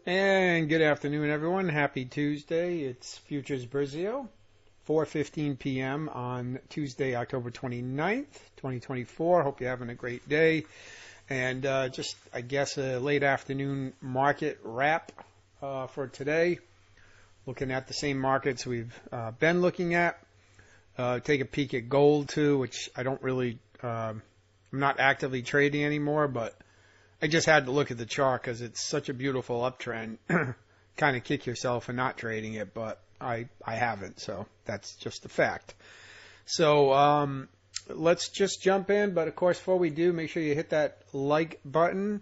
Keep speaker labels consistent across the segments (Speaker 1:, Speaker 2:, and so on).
Speaker 1: And good afternoon, everyone. Happy Tuesday. It's Futures Brazil, 4:15 p.m. on Tuesday, October 29th, 2024. Hope you're having a great day. And just, I guess, a late afternoon market wrap for today. Looking at the same markets we've been looking at. Take a peek at gold, too, which I don't really, I'm not actively trading anymore, but I just had to look at the chart because it's such a beautiful uptrend. Kind of kick yourself for not trading it, but I haven't, so that's just a fact. So let's just jump in. But, of course, before we do, make sure you hit that like button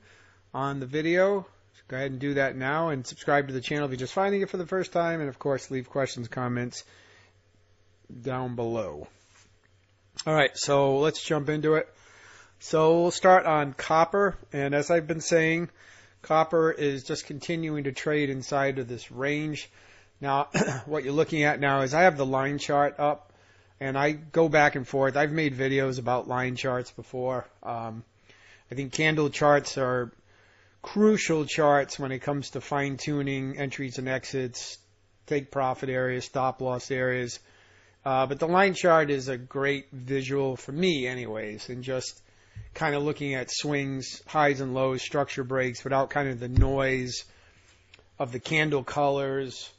Speaker 1: on the video. So go ahead and do that now and subscribe to the channel if you're just finding it for the first time. And, of course, leave questions, comments down below. All right, so let's jump into it. So we'll start on copper, and as I've been saying, copper is just continuing to trade inside of this range. Now, what you're looking at now is I have the line chart up, and I go back and forth. I've made videos about line charts before. I think candle charts are crucial charts when it comes to fine-tuning entries and exits, take profit areas, stop loss areas. But the line chart is a great visual for me anyways, and just kind of looking at swings, highs and lows, structure breaks without kind of the noise of the candle colors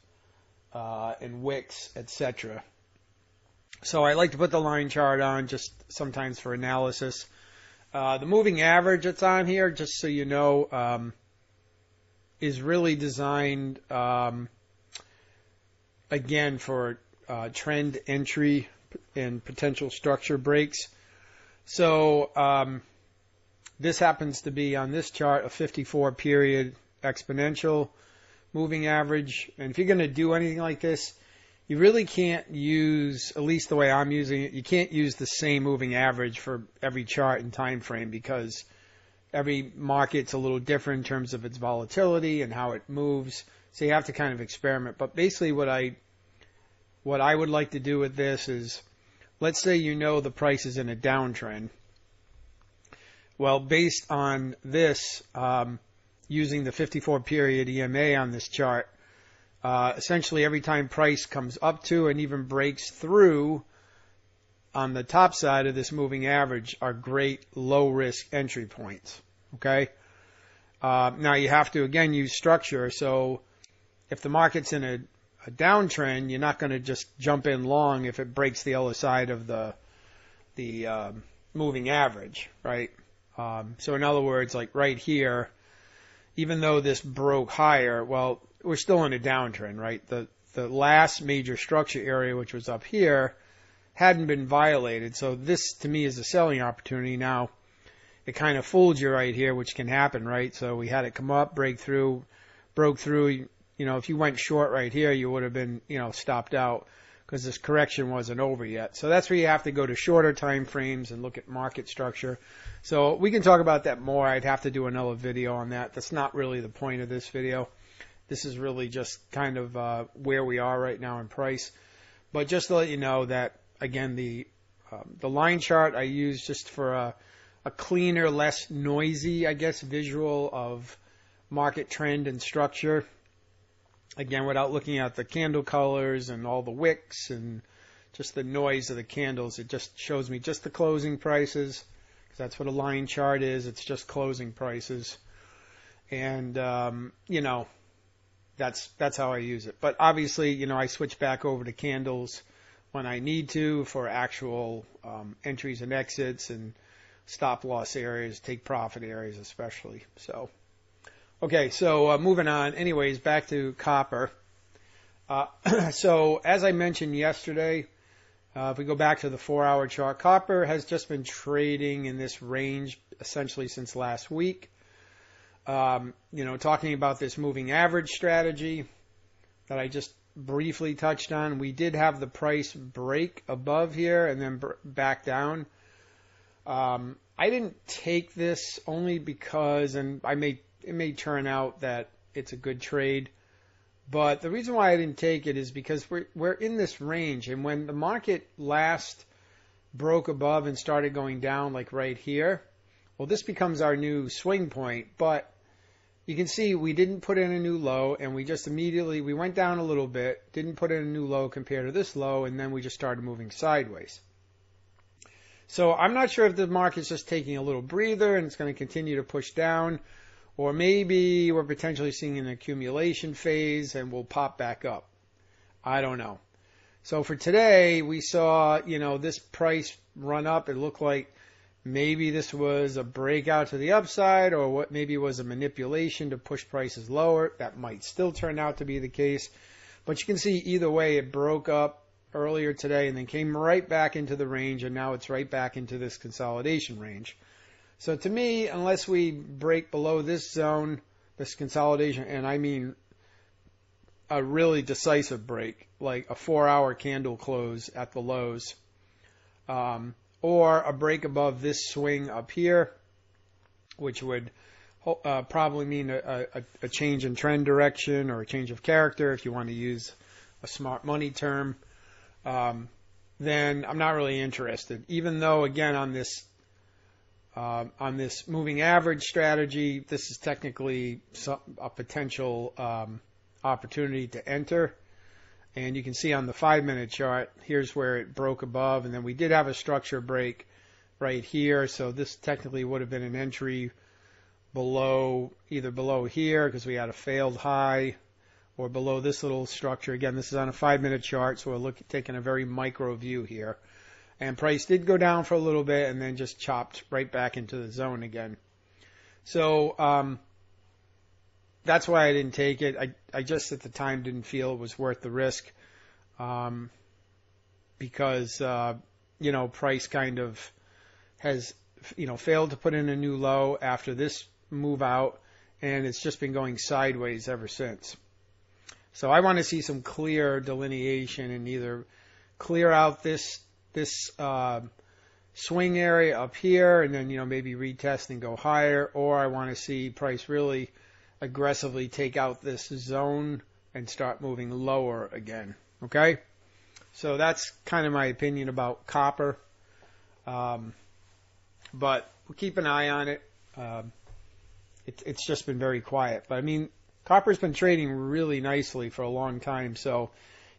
Speaker 1: and wicks, etc. So I like to put the line chart on just sometimes for analysis. The moving average that's on here, just so you know, is really designed, again, for trend entry and potential structure breaks. So this happens to be on this chart a 54 period exponential moving average. And if you're going to do anything like this, you really can't use, at least the way I'm using it, you can't use the same moving average for every chart and time frame because every market's a little different in terms of its volatility and how it moves. So you have to kind of experiment. But basically what I would like to do with this is, let's say you know the price is in a downtrend. Well, based on this, using the 54 period EMA on this chart, essentially every time price comes up to and even breaks through on the top side of this moving average are great low risk entry points. Okay. Now you have to again use structure. So if the market's in a downtrend, you're not going to just jump in long if it breaks the other side of the moving average, right? So in other words, like right here, even though this broke higher, well, we're still in a downtrend, right? The last major structure area, which was up here, hadn't been violated. So this, to me, is a selling opportunity. Now, it kind of fooled you right here, which can happen, right? So we had it come up, break through, broke through. You know, if you went short right here, you would have been, stopped out because this correction wasn't over yet. So that's where you have to go to shorter time frames and look at market structure. So we can talk about that more. I'd have to do another video on that. That's not really the point of this video. This is really just kind of where we are right now in price. But just to let you know that, again, the line chart I use just for a cleaner, less noisy, I guess, visual of market trend and structure. Again, without looking at the candle colors and all the wicks and just the noise of the candles, it just shows me just the closing prices, because that's what a line chart is. It's just closing prices. And, that's how I use it. But obviously, I switch back over to candles when I need to for actual entries and exits and stop loss areas, take profit areas especially. So. Okay, so moving on. Anyways, back to copper. So as I mentioned yesterday, if we go back to the 4-hour chart, copper has just been trading in this range essentially since last week. Talking about this moving average strategy that I just briefly touched on, we did have the price break above here and then back down. I didn't take this only because, and it may turn out that it's a good trade. But the reason why I didn't take it is because we're in this range. And when the market last broke above and started going down like right here, well, this becomes our new swing point. But you can see we didn't put in a new low, and we just immediately, we went down a little bit, didn't put in a new low compared to this low, and then we just started moving sideways. So I'm not sure if the market's just taking a little breather and it's going to continue to push down, or maybe we're potentially seeing an accumulation phase and we'll pop back up. I don't know. So for today, we saw, this price run up. It looked like maybe this was a breakout to the upside, or what maybe was a manipulation to push prices lower. That might still turn out to be the case. But you can see either way, it broke up earlier today and then came right back into the range, and now it's right back into this consolidation range. So to me, unless we break below this zone, this consolidation, and I mean a really decisive break, like a 4-hour candle close at the lows, or a break above this swing up here, which would probably mean a change in trend direction or a change of character, if you want to use a smart money term, then I'm not really interested. Even though, again, on this moving average strategy, this is technically a potential opportunity to enter. And you can see on the 5-minute chart, here's where it broke above, and then we did have a structure break right here. So this technically would have been an entry either below here because we had a failed high, or below this little structure. Again, this is on a 5-minute chart, so we're taking a very micro view here. And price did go down for a little bit and then just chopped right back into the zone again. So that's why I didn't take it. I just at the time didn't feel it was worth the risk, because price kind of has failed to put in a new low after this move out, and it's just been going sideways ever since. So I want to see some clear delineation and either clear out this swing area up here and then maybe retest and go higher, or I want to see price really aggressively take out this zone and start moving lower again. Okay, so that's kind of my opinion about copper, but we'll keep an eye on it. It's just been very quiet, but I mean, copper's been trading really nicely for a long time, so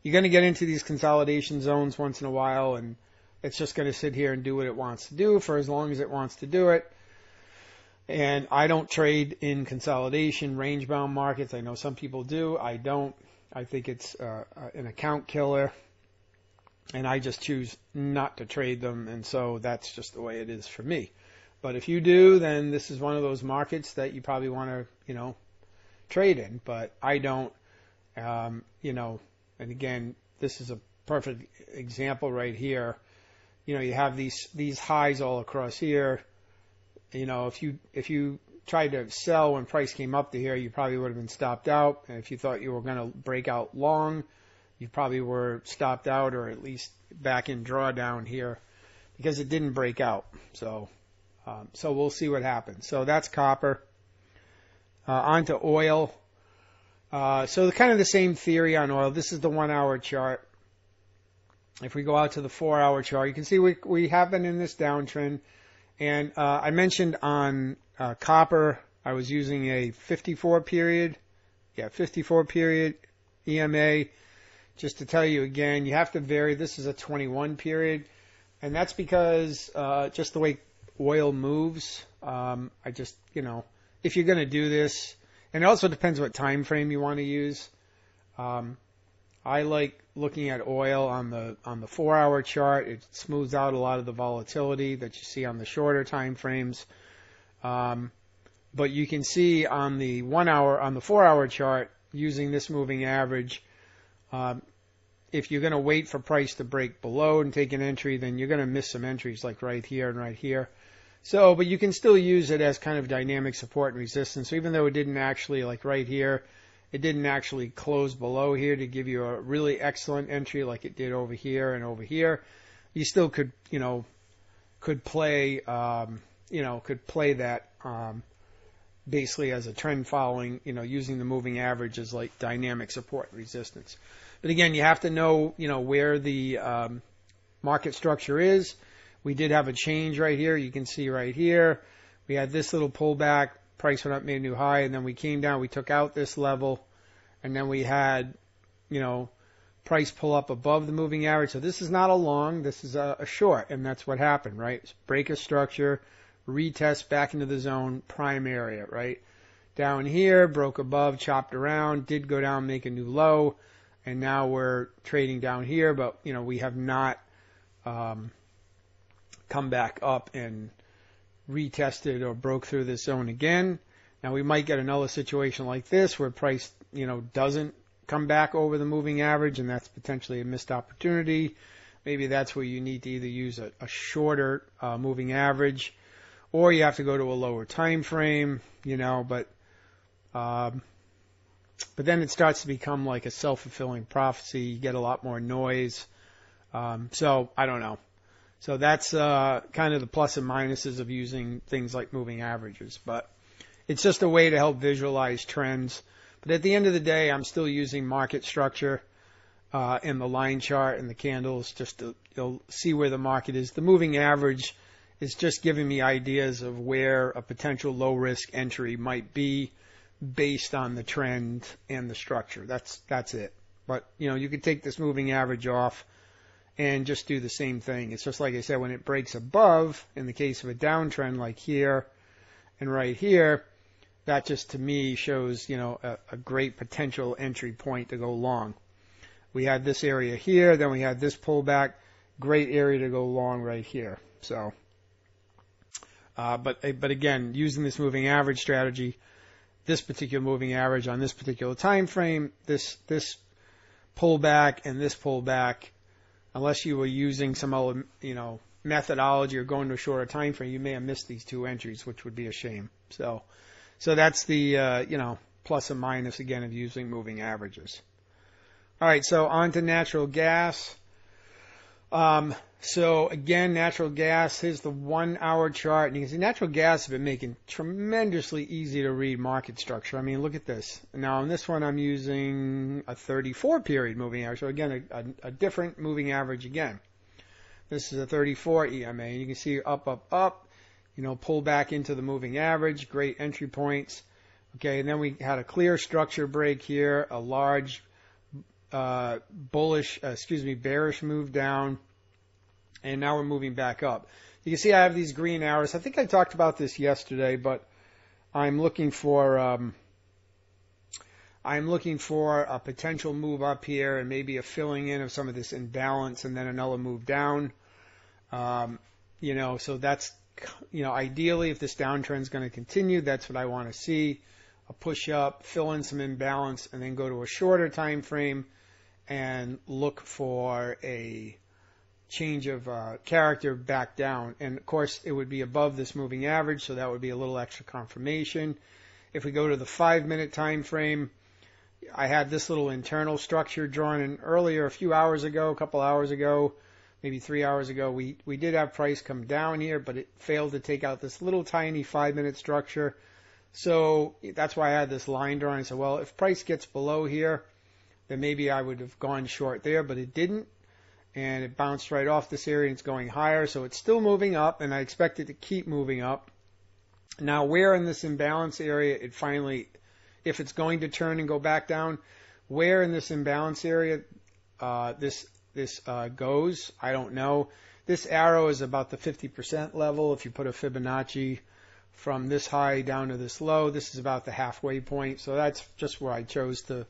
Speaker 1: you're going to get into these consolidation zones once in a while, and it's just going to sit here and do what it wants to do for as long as it wants to do it. And I don't trade in consolidation, range-bound markets. I know some people do. I don't. I think it's an account killer, and I just choose not to trade them, and so that's just the way it is for me. But if you do, then this is one of those markets that you probably want to, trade in. But I don't, and again, this is a perfect example right here. You have these highs all across here. If you tried to sell when price came up to here, you probably would have been stopped out. And if you thought you were going to break out long, you probably were stopped out, or at least back in drawdown here, because it didn't break out. So we'll see what happens. So that's copper. On to oil. So kind of the same theory on oil. This is the 1-hour chart. If we go out to the 4-hour chart, you can see we have been in this downtrend. And I mentioned on copper, I was using a 54 period EMA. Just to tell you again, you have to vary. This is a 21 period. And that's because just the way oil moves, I just, if you're going to do this, and it also depends what time frame you want to use. I like looking at oil on the 4-hour chart. It smooths out a lot of the volatility that you see on the shorter time frames. But you can see on the 4-hour chart, using this moving average, if you're going to wait for price to break below and take an entry, then you're going to miss some entries like right here and right here. So, but you can still use it as kind of dynamic support and resistance. So even though it didn't actually, like right here, it didn't actually close below here to give you a really excellent entry like it did over here and over here, you still could, could play that basically as a trend following, using the moving average as like dynamic support and resistance. But again, you have to know, where the market structure is. We did have a change right here. You can see right here, we had this little pullback, price went up, made a new high, and then we came down, we took out this level, and then we had, price pull up above the moving average. So this is not a long, this is a short, and that's what happened, right? Break a structure, retest back into the zone, prime area, right? Down here, broke above, chopped around, did go down, make a new low, and now we're trading down here, but, we have not come back up and retested or broke through this zone again. Now we might get another situation like this where price, doesn't come back over the moving average, and that's potentially a missed opportunity. Maybe that's where you need to either use a shorter moving average, or you have to go to a lower time frame, but then it starts to become like a self-fulfilling prophecy. You get a lot more noise. So I don't know. So that's kind of the plus and minuses of using things like moving averages. But it's just a way to help visualize trends. But at the end of the day, I'm still using market structure in the line chart and the candles just to see where the market is. The moving average is just giving me ideas of where a potential low-risk entry might be based on the trend and the structure. That's it. But, you could take this moving average off and just do the same thing. It's just like I said, when it breaks above, in the case of a downtrend like here and right here, that just to me shows, a great potential entry point to go long. We had this area here, then we had this pullback, great area to go long right here. So, but again, using this moving average strategy, this particular moving average on this particular time frame, this pullback and this pullback, unless you were using some other, methodology or going to a shorter time frame, you may have missed these two entries, which would be a shame. So that's the, plus and minus again of using moving averages. All right, so on to natural gas. So again, natural gas, here's the 1 hour chart. And you can see natural gas has been making tremendously easy to read market structure. I mean, look at this. Now on this one, I'm using a 34 period moving average. So again, a different moving average again. This is a 34 EMA. And you can see up, up, up, pull back into the moving average, great entry points. Okay, and then we had a clear structure break here, a large bearish move down. And now we're moving back up. You can see I have these green arrows. I think I talked about this yesterday, but I'm looking for a potential move up here and maybe a filling in of some of this imbalance and then another move down. So that's, ideally if this downtrend is going to continue, that's what I want to see. A push up, fill in some imbalance, and then go to a shorter time frame and look for a change of character back down. And of course it would be above this moving average, so that would be a little extra confirmation. If we go to the 5-minute time frame, I had this little internal structure drawn in earlier, a couple hours ago, maybe 3 hours ago. We did have price come down here, but it failed to take out this little tiny 5-minute structure. So that's why I had this line drawn. I said, well, if price gets below here, then maybe I would have gone short there, but it didn't. And it bounced right off this area and it's going higher. So it's still moving up, and I expect it to keep moving up. Now, where in this imbalance area it finally, if it's going to turn and go back down, where in this imbalance area this goes, I don't know. This arrow is about the 50% level. If you put a Fibonacci from this high down to this low, this is about the halfway point. So that's just where I chose to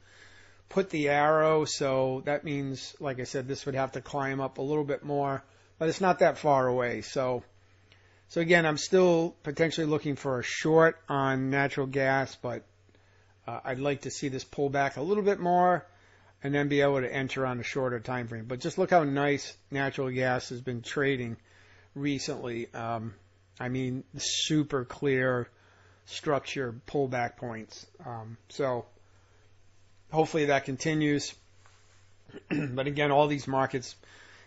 Speaker 1: put the arrow. So that means, like I said, this would have to climb up a little bit more, but it's not that far away. So again, I'm still potentially looking for a short on natural gas, but I'd like to see this pull back a little bit more and then be able to enter on a shorter time frame. But just look how nice natural gas has been trading recently. I mean, super clear structure pullback points. So hopefully that continues. But again, all these markets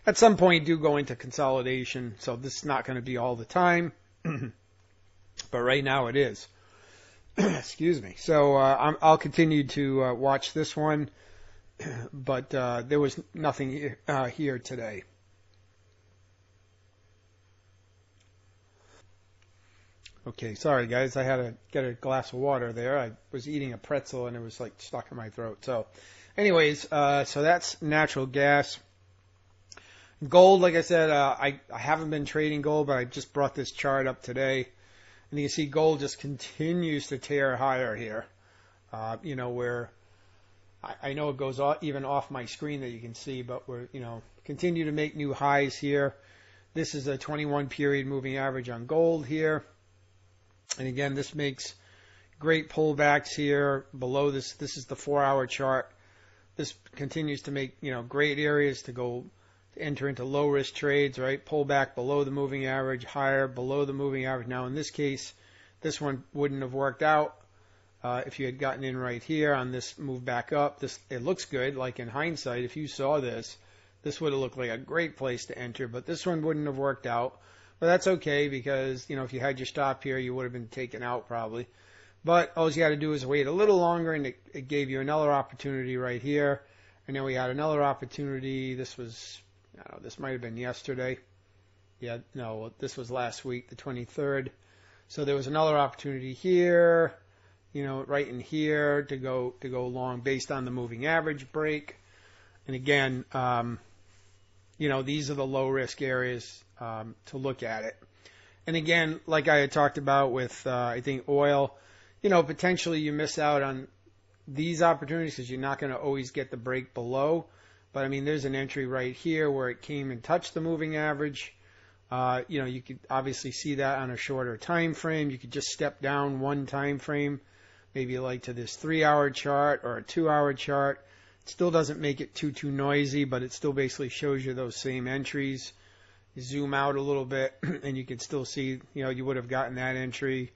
Speaker 1: at some point do go into consolidation. So this is not going to be all the time. But right now it is. Excuse me. So I'll continue to watch this one. But there was nothing here today. Okay, sorry guys, I had to get a glass of water there. I was eating a pretzel and it was like stuck in my throat. So anyways, so that's natural gas. Gold, like I said, I haven't been trading gold, but I just brought this chart up today. And you can see gold just continues to tear higher here. Where I know it goes even off my screen that you can see, but we're, continue to make new highs here. This is a 21 period moving average on gold here. And again, this makes great pullbacks here below this. This is the 4-hour chart. This continues to make, great areas to enter into low risk trades, right? Pull back below the moving average, higher below the moving average. Now in this case, this one wouldn't have worked out if you had gotten in right here on this move back up. It looks good, like in hindsight, if you saw this would have looked like a great place to enter, but this one wouldn't have worked out. But that's okay because, if you had your stop here, you would have been taken out probably. But all you had to do is wait a little longer, and it gave you another opportunity right here. And then we had another opportunity. This was, this might have been yesterday. Yeah, no, this was last week, the 23rd. So there was another opportunity here, right in here to go long based on the moving average break. And again, these are the low risk areas to look at it. And again, like I had talked about with, I think, oil, potentially you miss out on these opportunities because you're not going to always get the break below. But, there's an entry right here where it came and touched the moving average. You could obviously see that on a shorter time frame. You could just step down one time frame, maybe like to this 3-hour chart or a 2-hour chart. It still doesn't make it too noisy, but it still basically shows you those same entries. You zoom out a little bit, and you can still see, you would have gotten that entry.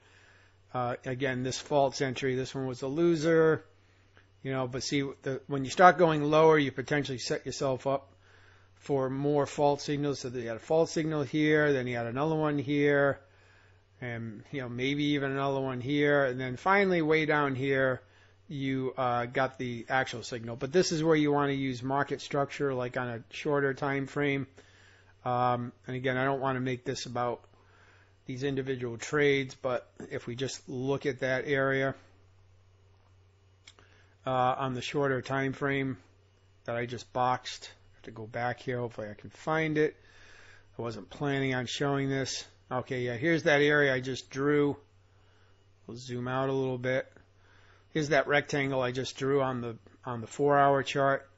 Speaker 1: Again, this false entry, this one was a loser. But see, when you start going lower, you potentially set yourself up for more false signals. So you had a false signal here, then you had another one here, and maybe even another one here, and then finally way down here you got the actual signal. But this is where you want to use market structure, like on a shorter time frame. And again, I don't want to make this about these individual trades, but if we just look at that area on the shorter time frame that I just boxed, I have to go back here. Hopefully I can find it. I wasn't planning on showing this. Okay, yeah, here's that area I just drew. We'll zoom out a little bit. Here's that rectangle I just drew on the 4-hour chart,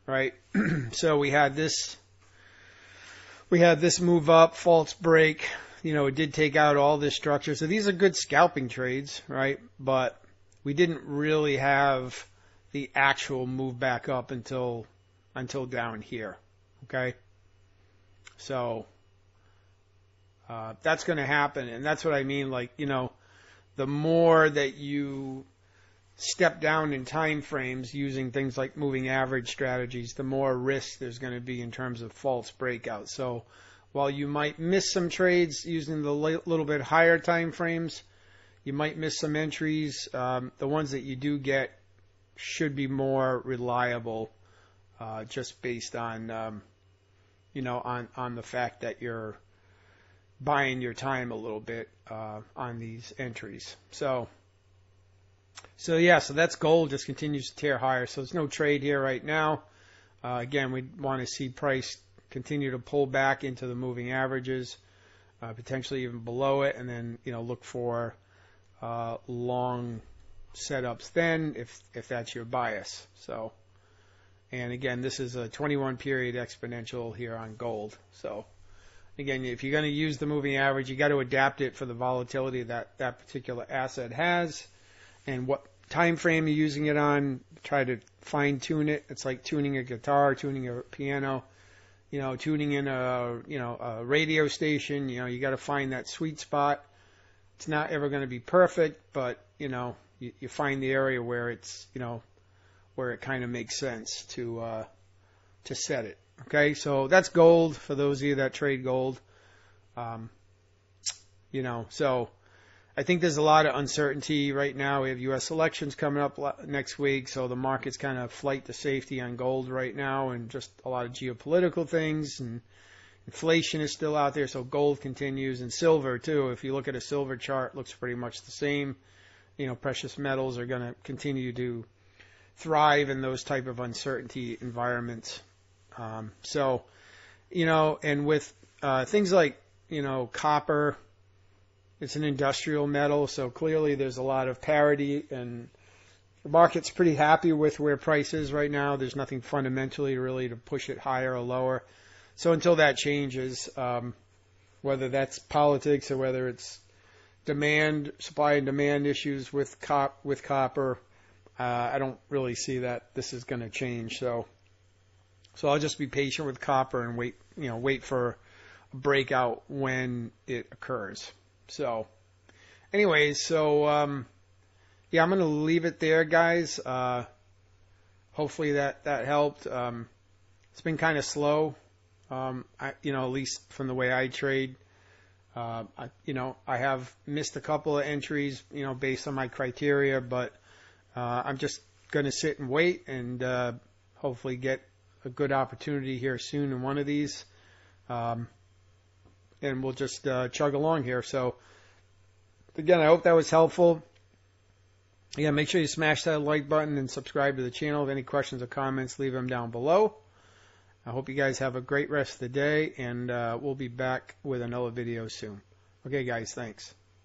Speaker 1: right? So we had this move up, false break. It did take out all this structure. So these are good scalping trades, right? But we didn't really have the actual move back up until down here, okay? So that's going to happen, and that's what I mean. Like, the more that you step down in time frames using things like moving average strategies, the more risk there's going to be in terms of false breakouts. So while you might miss some trades using the little bit higher time frames, you might miss some entries. The ones that you do get should be more reliable, just based on on the fact that you're buying your time a little bit on these entries. So that's gold, just continues to tear higher. So there's no trade here right now. Again, we want to see price continue to pull back into the moving averages, potentially even below it, and then look for long setups then if that's your bias. So, and again, this is a 21 period exponential here on gold. So again, if you're going to use the moving average, you got to adapt it for the volatility that particular asset has and what time frame you're using it on. Try to fine tune it. It's like tuning a guitar, tuning a piano, tuning in a radio station. You got to find that sweet spot. It's not ever going to be perfect, but you find the area where it's where it kind of makes sense to set it. Okay, so that's gold for those of you that trade gold. So I think there's a lot of uncertainty right now. We have U.S. elections coming up next week, so the market's kind of flight to safety on gold right now, and just a lot of geopolitical things, and Inflation is still out there, so gold continues, and silver too. If you look at a silver chart, it looks pretty much the same. Precious metals are going to continue to thrive in those type of uncertainty environments. And with things like, copper, it's an industrial metal, so clearly there's a lot of parity, and the market's pretty happy with where price is right now. There's nothing fundamentally really to push it higher or lower. So until that changes, whether that's politics or whether it's supply and demand issues with copper, I don't really see that this is going to change. So I'll just be patient with copper and wait for a breakout when it occurs. So anyways, I'm going to leave it there, guys. Hopefully that helped. It's been kind of slow. At least from the way I trade, I have missed a couple of entries, based on my criteria, but I'm just going to sit and wait and hopefully get a good opportunity here soon in one of these, and we'll just chug along here. So again, I hope that was helpful. Again, make sure you smash that like button and subscribe to the channel. If any questions or comments, leave them down below. I hope you guys have a great rest of the day, and we'll be back with another video soon. Okay, guys, thanks.